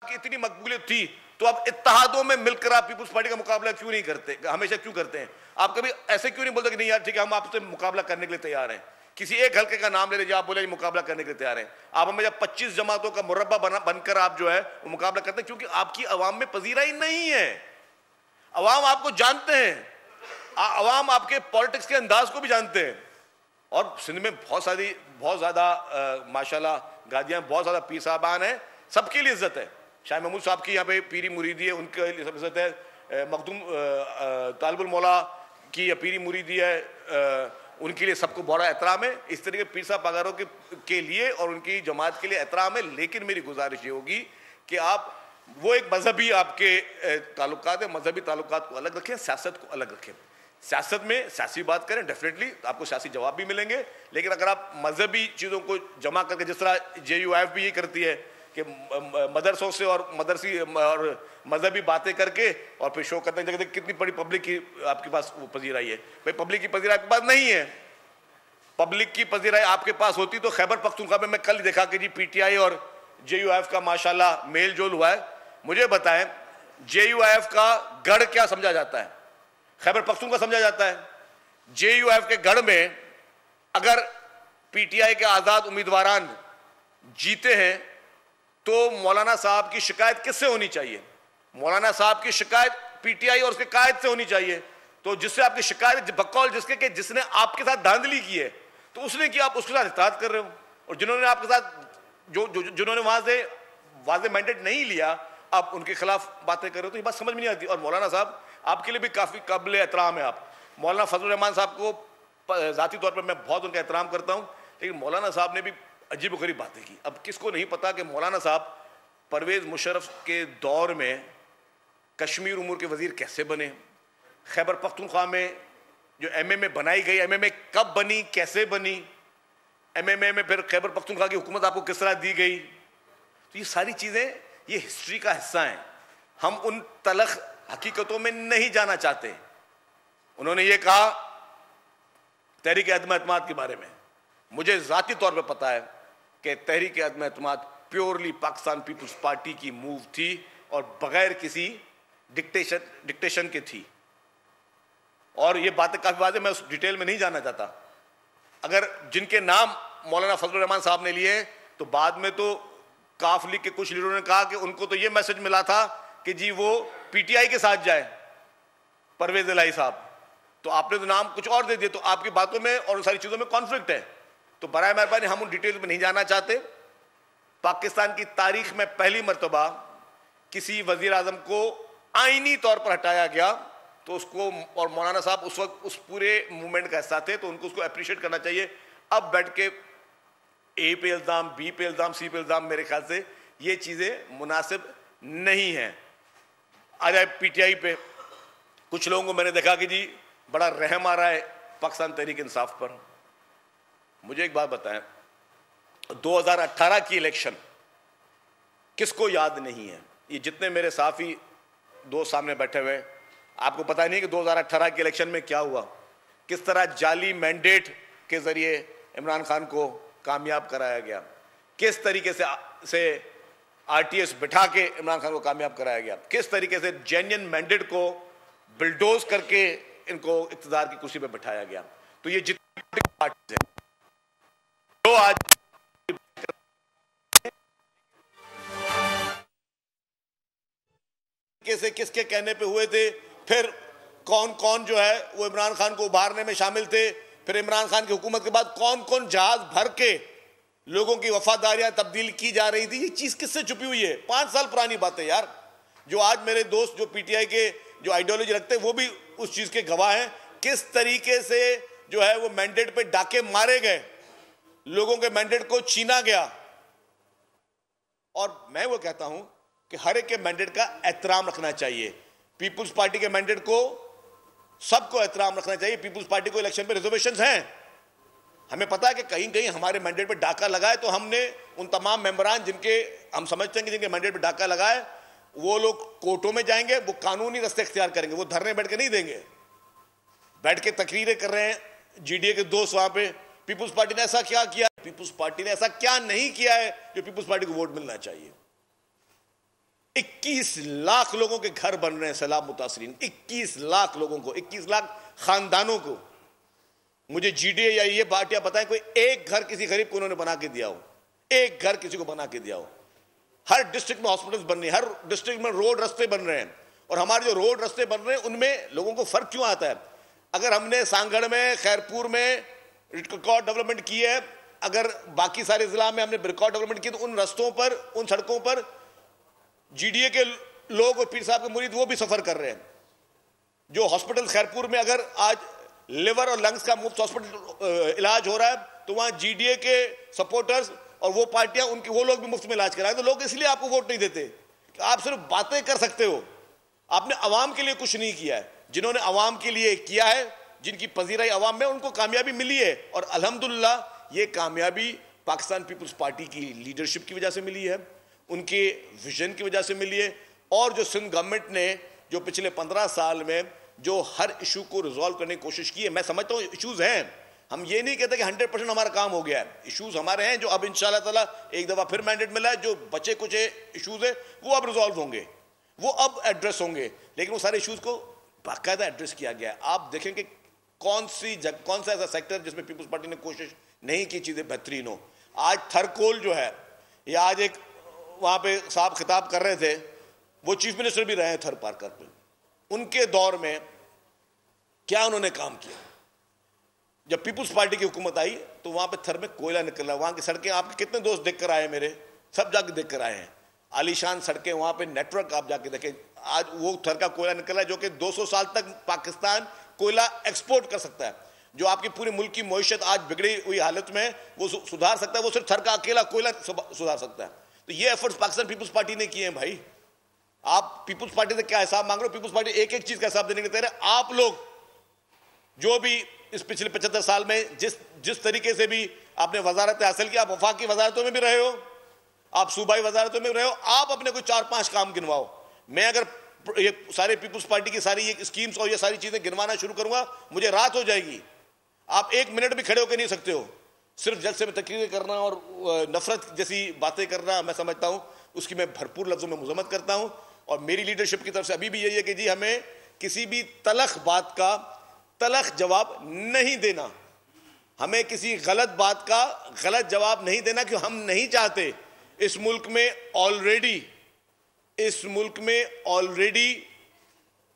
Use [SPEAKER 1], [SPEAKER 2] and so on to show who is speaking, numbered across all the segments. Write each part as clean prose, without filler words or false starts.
[SPEAKER 1] की इतनी मकबूलियत थी तो आप इत्तेहादों में मिलकर आप पीपुल्स पार्टी का मुकाबला क्यों नहीं करते, हमेशा क्यों करते हैं? आप कभी ऐसे क्यों नहीं बोलते कि नहीं यार ठीक है हम आपसे मुकाबला करने के लिए तैयार हैं? किसी एक हल्के का नाम ले लीजिए, आप बोले मुकाबला करने के लिए तैयार हैं। आप हमें जब 25 जमातों का मुरब्बा बनकर आप जो है वो मुकाबला करते हैं, क्योंकि आपकी अवाम में पजीराई नहीं है। अवाम आपको जानते हैं, अवाम आपके पॉलिटिक्स के अंदाज को भी जानते हैं। और सिंध में बहुत ज़्यादा माशाल्लाह गादियाँ, बहुत ज़्यादा पीर साहबान हैं, सबके लिए इज्जत है। शाह महमूद साहब की यहाँ पे पीरी मुरीदी है, उनके लिए सब इज्जत है। मखदूम तालिबुल मौला की पीरी मुरीदी है, उनके लिए सबको बड़ा एहतराम है। इस तरीके पीर साहब बागारों के लिए और उनकी जमात के लिए एहतराम है। लेकिन मेरी गुजारिश ये होगी कि आप वो एक मजहबी आपके ताल्लुकात है, मजहबी ताल्लुकात को अलग रखें, सियासत को अलग रखें। सियासत में सियासी बात करें, डेफिनेटली आपको सियासी जवाब भी मिलेंगे। लेकिन अगर आप मजहबी चीज़ों को जमा करके, जिस तरह JUIF भी ये करती है कि मदरसों से और मदरसी और मजहबी बातें करके और फिर शो करते हैं, कितनी बड़ी पब्लिक की आपके पास वो पजीराई है। भाई पब्लिक की पजीराई आपके पास नहीं है। पब्लिक की पजीराई आपके पास होती तो खैबर पख्तूनख्वा में मैं कल देखा कि जी PTI और JUIF का माशाल्लाह मेल जोल हुआ है। मुझे बताएं JUIF का गढ़ क्या समझा जाता है, खैबर पख्तूनख्वा समझा जाता है। JUIF के गढ़ में अगर PTI के आज़ाद उम्मीदवारान जीते हैं तो मौलाना साहब की शिकायत किससे होनी चाहिए? मौलाना साहब की शिकायत PTI और उसके कायद से होनी चाहिए। तो जिससे आपकी शिकायत बकौल जिसके कि जिसने आपके साथ धांधली की है तो उसने किया, आप उसके साथ इत्तेहाद कर रहे हो। और जिन्होंने आपके साथ जिन्होंने वहां से वाज़े मैंडेट नहीं लिया, आप उनके खिलाफ बातें कर रहे हो, तो ये बात समझ में नहीं आती। और मौलाना साहब आपके लिए भी काफ़ी काबिल एहतराम है। आप मौलाना फजलुर रहमान साहब को ज़ाती तौर पर मैं बहुत उनका एहतराम करता हूँ, लेकिन मौलाना साहब ने भी अजीब व गरीब बातें की। अब किसको नहीं पता कि मौलाना साहब परवेज़ मुशर्रफ के दौर में कश्मीर उमूर के वज़ीर कैसे बने, खैबर पख्तूनख्वा में जो MMA बनाई गई, MMA कब बनी, कैसे बनी, MMA में फिर खैबर पख्तूनख्वा की हुकूमत आपको किस तरह दी गई। तो ये सारी चीज़ें ये हिस्ट्री का हिस्सा हैं। हम उन तलख हकीकतों में नहीं जाना चाहते। उन्होंने ये कहा तहरीक अदम एतमाद के बारे में, मुझे ज़ाती तौर पर पता है कि तहरीक अदम एतमाद प्योरली पाकिस्तान पीपल्स पार्टी की मूव थी और बगैर किसी डिक्टेशन के थी। और ये बातें काफ़ी वाज़ेह, मैं उस डिटेल में नहीं जाना चाहता। अगर जिनके नाम मौलाना फजलुर रहमान साहब ने लिए तो बाद में तो काफ लीग के कुछ लीडरों ने कहा कि उनको तो ये मैसेज मिला था कि जी वो PTI के साथ जाए, परवेज़ इलाही साहब, तो आपने तो नाम कुछ और दे दिए। तो आपकी बातों में और उन सारी चीज़ों में कॉन्फ्लिक्ट है। तो बराए मेहरबानी हम उन डिटेल में नहीं जाना चाहते। पाकिस्तान की तारीख में पहली मरतबा किसी वज़ीर आज़म को आईनी तौर पर हटाया गया तो उसको, और मौलाना साहब उस वक्त उस पूरे मूवमेंट का हिस्सा थे, तो उनको उसको अप्रिशिएट करना चाहिए। अब बैठ के A पे इल्ज़ाम, B पे इल्ज़ाम, C पे इल्ज़ाम, मेरे ख्याल से ये चीज़ें मुनासिब नहीं हैं। आ जाए PTI पे, कुछ लोगों को मैंने देखा कि जी बड़ा रहम आ रहा है पाकिस्तान तहरीक इंसाफ पर। मुझे एक बात बताएं, 2018 की इलेक्शन किसको याद नहीं है? ये जितने मेरे साथी दोस्त सामने बैठे हुए, आपको पता नहीं कि 2018 के इलेक्शन में क्या हुआ, किस तरह जाली मैंडेट के जरिए इमरान खान को कामयाब कराया गया, किस तरीके से RTS बिठा के इमरान खान को कामयाब कराया गया, किस तरीके से जेन्युइन मैंडेट को बिल्डोज करके इनको इक़्तिदार की कुर्सी पर बिठाया गया। तो ये जितनी पार्टी है जो आज से किसके कहने पे हुए थे, फिर कौन कौन जो है वो इमरान खान को उभारने में शामिल थे, फिर इमरान खान की हुकूमत के बाद कौन कौन जहाज भर के लोगों की वफादारियां तब्दील की जा रही थी, ये चीज किससे छुपी हुई है? 5 साल पुरानी बात है यार। जो आज मेरे दोस्त जो PTI के जो आइडियोलॉजी रखते हैं वो भी उस चीज के गवाह हैं, किस तरीके से जो है वो मैंडेट पे डाके मारे गए, लोगों के मैंडेट को छीना गया। और मैं वो कहता हूं कि हर एक के मैंडेट का एहतराम रखना चाहिए। पीपुल्स पार्टी के मैंडेट को सबको एहतराम रखना चाहिए। पीपुल्स पार्टी को इलेक्शन पे रिजर्वेशंस हैं, हमें पता है कि कहीं कहीं हमारे मैंडेट पे डाका लगाए तो हमने उन तमाम मेंबरान जिनके हम समझते हैं कि जिनके मैंडेट पे डाका लगाए वो लोग कोर्टों में जाएंगे, वो कानूनी रास्ते इख्तियार करेंगे, वो धरने बैठ के नहीं देंगे। बैठ के तकरीरें कर रहे हैं GDA के दोस्त वहां पे, पीपुल्स पार्टी ने ऐसा क्या किया, पीपुल्स पार्टी ने ऐसा क्या नहीं किया है जो पीपुल्स पार्टी को वोट मिलना चाहिए। 21 लाख लोगों के घर बन रहे हैं सैलाब मुतासरीन, 21 लाख लोगों को, 21 लाख खानदानों को। मुझे जीडीए या ये पार्टियां बताएं कोई एक घर किसी गरीब को उन्होंने बना के दिया हो, एक घर किसी को बना के दिया हो। हर डिस्ट्रिक्ट में हॉस्पिटल्स बन रहे हैं, हर डिस्ट्रिक्ट में रोड रास्ते बन रहे हैं, और हमारे जो रोड रास्ते बन रहे हैं उनमें लोगों को फर्क क्यों आता है? अगर हमने सांगड़ में, खैरपुर में रिकॉर्ड डेवलपमेंट की है, अगर बाकी सारे जिला में हमने रिकॉर्ड डेवलपमेंट की, तो उन रास्तों पर, उन सड़कों पर जीडीए के लोग और पीर साहब के मुरीद वो भी सफर कर रहे हैं। जो हॉस्पिटल खैरपुर में अगर आज लिवर और लंग्स का मुफ्त हॉस्पिटल इलाज हो रहा है, तो वहां जीडीए के सपोर्टर्स और वो पार्टियां, उनके वो लोग भी मुफ्त में इलाज कराएं। तो लोग इसलिए आपको वोट नहीं देते कि आप सिर्फ बातें कर सकते हो, आपने अवाम के लिए कुछ नहीं किया है। जिन्होंने अवाम के लिए किया है, जिनकी पजीराई अवाम में, उनको कामयाबी मिली है, और अल्हम्दुलिल्लाह ये कामयाबी पाकिस्तान पीपल्स पार्टी की लीडरशिप की वजह से मिली है, उनके विजन की वजह से मिली है। और जो सिंध गवर्नमेंट ने जो पिछले 15 साल में जो हर इशू को रिजॉल्व करने की कोशिश की है, मैं समझता हूँ इश्यूज हैं, हम ये नहीं कहते कि 100% हमारा काम हो गया है, इश्यूज हमारे हैं जो अब इंशाल्लाह ताला एक दफा फिर मैंडेट मिला है, जो बचे कुछ इश्यूज है वो अब रिजॉल्व होंगे, वो अब एड्रेस होंगे, लेकिन वो सारे इश्यूज को बाकायदा एड्रेस किया गया है। आप देखें कि कौन सा ऐसा सेक्टर जिसमें पीपल्स पार्टी ने कोशिश नहीं की चीजें बेहतरीन हो। आज थरकोल जो है, या आज एक वहां पे साहब खिताब कर रहे थे, वो चीफ मिनिस्टर भी रहे हैं थर पार्कर पे, उनके दौर में क्या उन्होंने काम किया? जब पीपल्स पार्टी की हुकूमत आई तो वहां पे थर में कोयला निकल रहा, वहां की सड़कें, आपके कितने दोस्त देख कर आए, मेरे सब जाके देख कर आए हैं, आलीशान सड़कें, वहां पे नेटवर्क आप जाके देखें। आज वो थर का कोयला निकल रहा है जो कि 200 साल तक पाकिस्तान कोयला एक्सपोर्ट कर सकता है। जो आपकी पूरे मुल्क की मईशत आज बिगड़ी हुई हालत में वो सुधार सकता है, वो सिर्फ थर का अकेला कोयला सुधार सकता है। तो ये एफर्ट्स पाकिस्तान पीपल्स पार्टी ने किए हैं भाई। आप पीपल्स पार्टी से क्या हिसाब मांग रहे हो? पीपल्स पार्टी एक एक चीज का हिसाब देने के तैयार है। आप लोग जो भी इस पिछले 75 साल में जिस तरीके से भी आपने वजारत हासिल की, आप वफाकी वजारतों में भी रहे हो, आप सूबाई वजारतों में भी रहे हो, आप अपने कोई 4-5 काम गिनवाओ। मैं अगर ये सारे पीपल्स पार्टी की सारी ये स्कीम्स और ये सारी चीजें गिनवाना शुरू करूंगा, मुझे रात हो जाएगी। आप 1 मिनट भी खड़े होकर नहीं सकते हो। सिर्फ जलसे में तकरीरें करना और नफरत जैसी बातें करना, मैं समझता हूं उसकी मैं भरपूर लफ्जों में मुजम्मत करता हूं। और मेरी लीडरशिप की तरफ से अभी भी यही है कि जी हमें किसी भी तलख बात का तलख जवाब नहीं देना, हमें किसी गलत बात का गलत जवाब नहीं देना, क्यों हम नहीं चाहते इस मुल्क में ऑलरेडी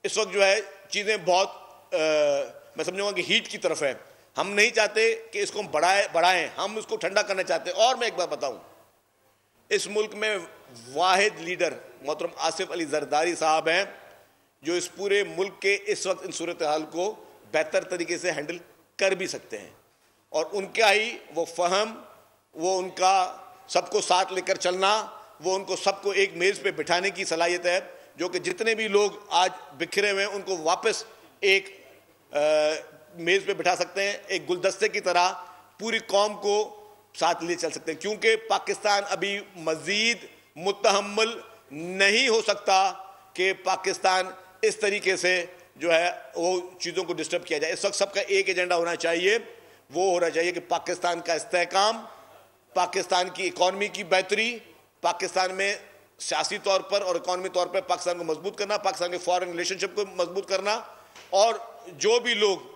[SPEAKER 1] इस वक्त जो है चीजें बहुत मैं समझूंगा कि हीट की तरफ है। हम नहीं चाहते कि इसको हम बढ़ाएं, हम इसको ठंडा करना चाहते हैं। और मैं एक बात बताऊं, इस मुल्क में वाहिद लीडर मोहतरम आसिफ अली जरदारी साहब हैं जो इस पूरे मुल्क के इस वक्त इन सूरत हाल को बेहतर तरीके से हैंडल कर भी सकते हैं। और उनका ही वो फहम, वो उनका सबको साथ लेकर चलना, वो उनको सबको एक मेज पे बिठाने की सलाहियत है, जो कि जितने भी लोग आज बिखरे हुए हैं उनको वापस एक मेज पे बिठा सकते हैं, एक गुलदस्ते की तरह पूरी कौम को साथ ले चल सकते हैं। क्योंकि पाकिस्तान अभी मजीद मुतहम्मिल नहीं हो सकता कि पाकिस्तान इस तरीके से जो है वो चीज़ों को डिस्टर्ब किया जाए। इस वक्त सबका एक एजेंडा होना चाहिए, वो होना चाहिए कि पाकिस्तान का इस्तेहकाम, पाकिस्तान की इकॉनमी की बेहतरी, पाकिस्तान में सियासी तौर पर और इकॉनमी तौर पर पाकिस्तान को मजबूत करना, पाकिस्तान के फॉरेन रिलेशनशिप को मजबूत करना। और जो भी लोग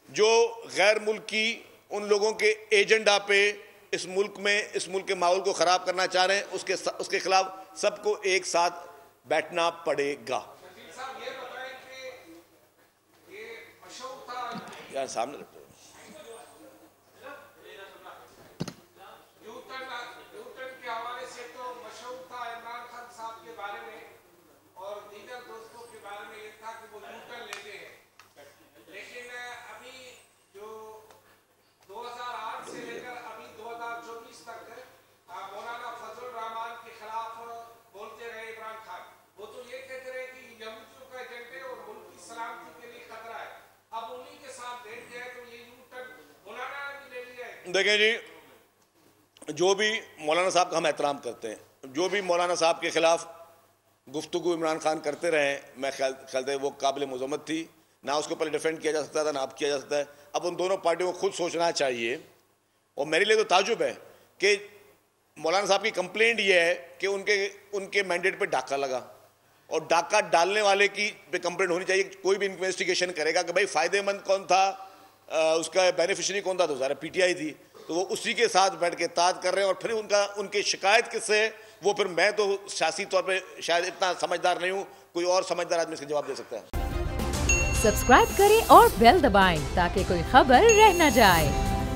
[SPEAKER 1] जो गैर मुल्की उन लोगों के एजेंडा पे इस मुल्क के माहौल को खराब करना चाह रहे हैं, उसके खिलाफ सबको एक साथ बैठना पड़ेगा। यार सामने देखें जी, जो भी मौलाना साहब का हम एहतराम करते हैं, जो भी मौलाना साहब के खिलाफ गुफ्तगू इमरान खान करते रहे, मैं ख्याल वो काबिल मजम्मत थी, ना उसके ऊपर डिफेंड किया जा सकता था, ना अब किया जा सकता है। अब उन दोनों पार्टियों को खुद सोचना चाहिए। और मेरे लिए तो ताजुब है कि मौलाना साहब की कंप्लेंट ये है कि उनके मैंडेट पे डाका लगा, और डाका डालने वाले की पे कंप्लेंट होनी चाहिए। कोई भी इन्वेस्टिगेशन करेगा कि भाई फायदेमंद कौन था, उसका बेनिफिशियरी कौन था, तो सारा पीटीआई थी, तो वो उसी के साथ बैठ के ताज कर रहे हैं। और फिर उनकी शिकायत किससे, वो फिर मैं तो सियासी तौर पे शायद इतना समझदार नहीं हूं, कोई और समझदार आदमी इसका जवाब दे सकता है।
[SPEAKER 2] सब्सक्राइब करें और बेल दबाएं ताकि कोई खबर रह न जाए।